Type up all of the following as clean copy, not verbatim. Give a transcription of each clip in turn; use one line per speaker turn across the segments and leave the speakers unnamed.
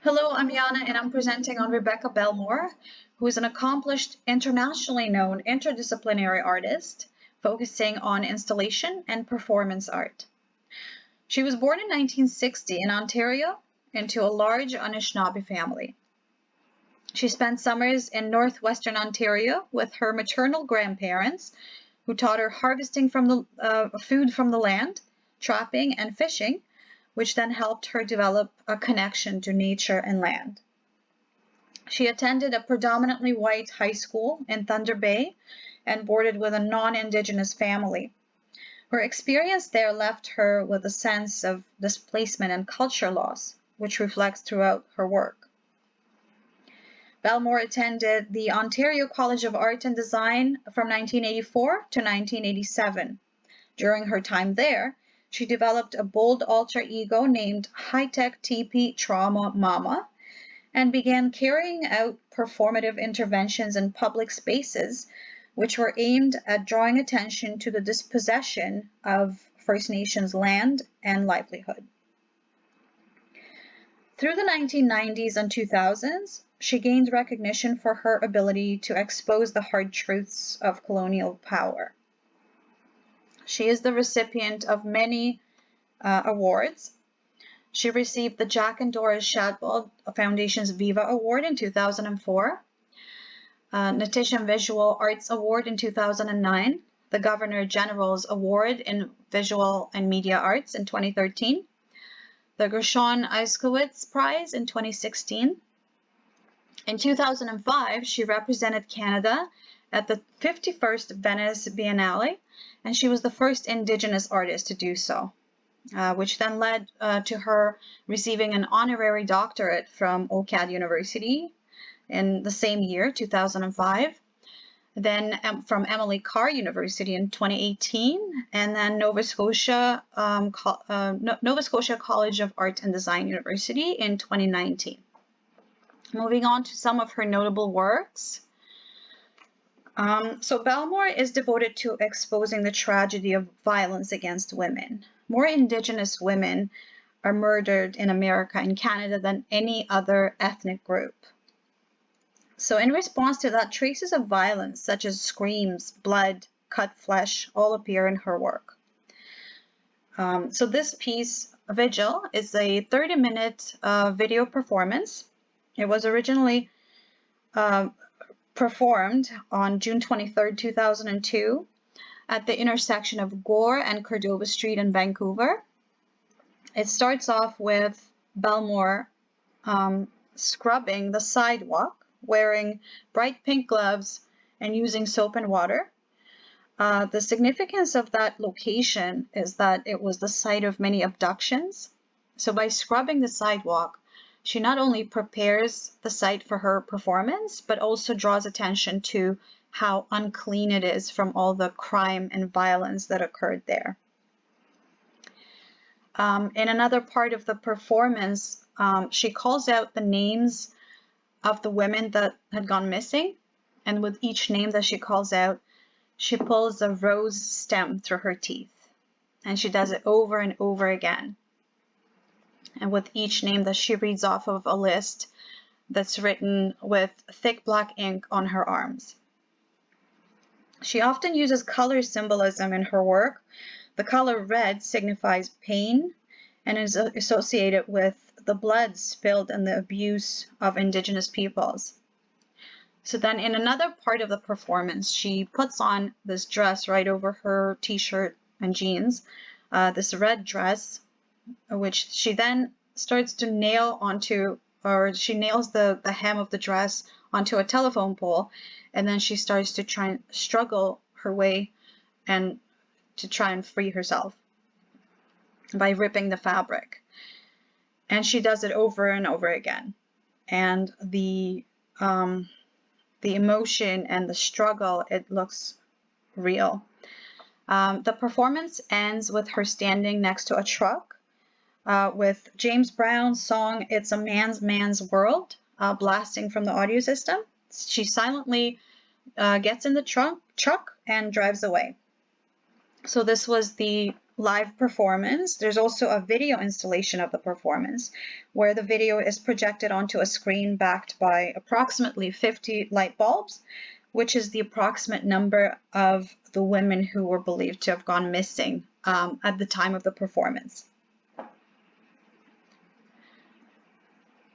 Hello, I'm Yana, and I'm presenting on Rebecca Belmore, who is an accomplished, internationally known interdisciplinary artist focusing on installation and performance art. She was born in 1960 in Ontario into a large Anishinaabe family. She spent summers in northwestern Ontario with her maternal grandparents, who taught her harvesting from the food from the land, trapping, and fishing, which then helped her develop a connection to nature and land. She attended a predominantly white high school in Thunder Bay and boarded with a non-Indigenous family. Her experience there left her with a sense of displacement and culture loss, which reflects throughout her work. Belmore attended the Ontario College of Art and Design from 1984 to 1987. During her time there, she developed a bold alter ego named High-Tech TP Trauma Mama and began carrying out performative interventions in public spaces, which were aimed at drawing attention to the dispossession of First Nations land and livelihood. Through the 1990s and 2000s, she gained recognition for her ability to expose the hard truths of colonial power. She is the recipient of many awards. She received the Jack and Doris Shadbolt Foundation's Viva Award in 2004, Natition Visual Arts Award in 2009, the Governor General's Award in Visual and Media Arts in 2013, the Gershon Eiskowitz Prize in 2016. In 2005, she represented Canada at the 51st Venice Biennale, and she was the first Indigenous artist to do so, which then led to her receiving an honorary doctorate from OCAD University in the same year, 2005, then from Emily Carr University in 2018, and then Nova Scotia College of Art and Design University in 2019. Moving on to some of her notable works. So Belmore is devoted to exposing the tragedy of violence against women. More Indigenous women are murdered in America and Canada than any other ethnic group. So in response to that, traces of violence such as screams, blood, cut flesh, all appear in her work. So this piece, Vigil, is a 30-minute video performance. It was originally performed on June 23, 2002 at the intersection of Gore and Cordova Street in Vancouver. It starts off with Belmore scrubbing the sidewalk, wearing bright pink gloves and using soap and water. The significance of that location is that it was the site of many abductions. So by scrubbing the sidewalk, she not only prepares the site for her performance, but also draws attention to how unclean it is from all the crime and violence that occurred there. In another part of the performance, she calls out the names of the women that had gone missing, and with each name that she calls out, she pulls a rose stem through her teeth, and she does it over and over again. And with each name that she reads off of a list that's written with thick black ink on her arms. She often uses color symbolism in her work. The color red signifies pain and is associated with the blood spilled in the abuse of Indigenous peoples. So then in another part of the performance, she puts on this dress right over her t-shirt and jeans, this red dress, which she then starts to nail onto, or she nails the hem of the dress onto a telephone pole, and then she starts to try and struggle her way and to try and free herself by ripping the fabric. And she does it over and over again. And the emotion and the struggle, it looks real. The performance ends with her standing next to a truck with James Brown's song "It's a Man's World" blasting from the audio system. She silently gets in the truck and drives away. So this was the live performance. There's also a video installation of the performance where the video is projected onto a screen backed by approximately 50 light bulbs, which is the approximate number of the women who were believed to have gone missing at the time of the performance.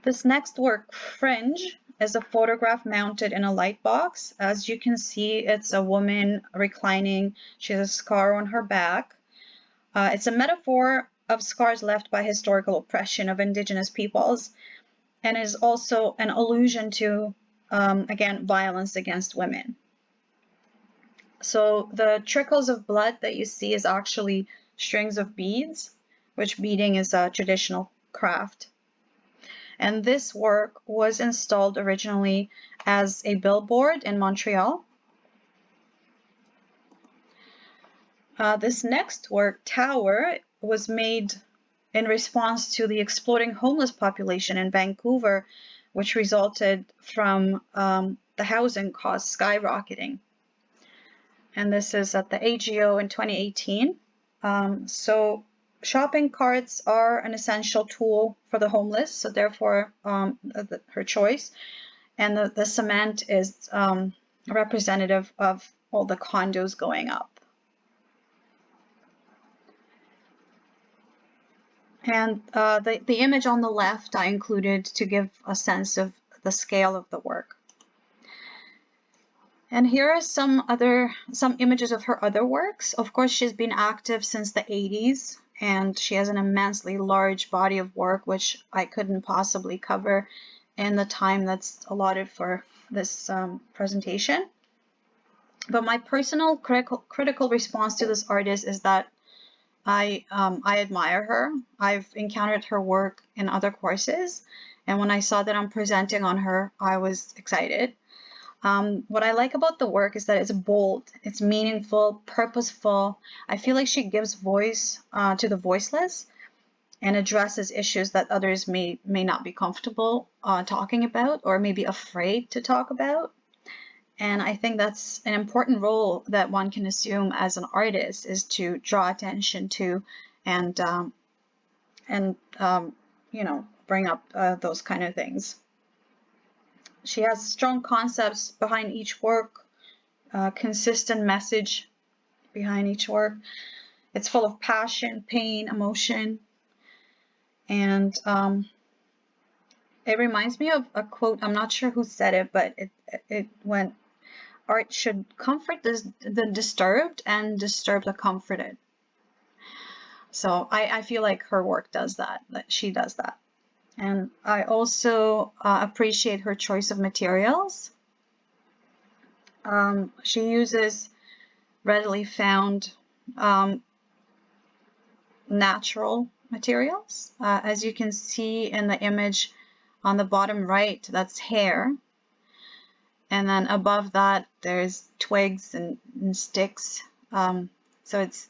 This next work, Fringe, is a photograph mounted in a light box. As you can see, it's a woman reclining. She has a scar on her back. It's a metaphor of scars left by historical oppression of Indigenous peoples, and is also an allusion to, again, violence against women. So the trickles of blood that you see is actually strings of beads, which beading is a traditional craft. And this work was installed originally as a billboard in Montreal. This next work, Tower, was made in response to the exploding homeless population in Vancouver, which resulted from the housing costs skyrocketing. And this is at the AGO in 2018. So shopping carts are an essential tool for the homeless, so therefore her choice. And the cement is representative of all the condos going up. And the image on the left I included to give a sense of the scale of the work. And here are some images of her other works. Of course, she's been active since the 80s, and she has an immensely large body of work, which I couldn't possibly cover in the time that's allotted for this presentation. But my personal critical response to this artist is that I admire her. I've encountered her work in other courses, and when I saw that I'm presenting on her, I was excited. What I like about the work is that it's bold, it's meaningful, purposeful. I feel like she gives voice to the voiceless and addresses issues that others may not be comfortable talking about or maybe afraid to talk about. And I think that's an important role that one can assume as an artist, is to draw attention to and you know, bring up those kind of things. She has strong concepts behind each work, consistent message behind each work. It's full of passion, pain, emotion, and it reminds me of a quote. I'm not sure who said it, but it went, art should comfort the disturbed and disturb the comforted. So I feel like her work does that she does that. And I also appreciate her choice of materials. She uses readily found natural materials. As you can see in the image on the bottom right, that's hair. And then above that, there's twigs and sticks. So it's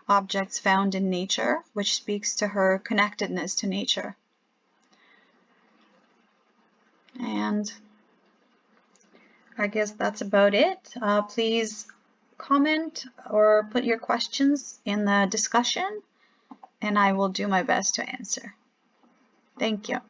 objects found in nature, which speaks to her connectedness to nature. And I guess that's about it. Please comment or put your questions in the discussion, and I will do my best to answer. Thank you.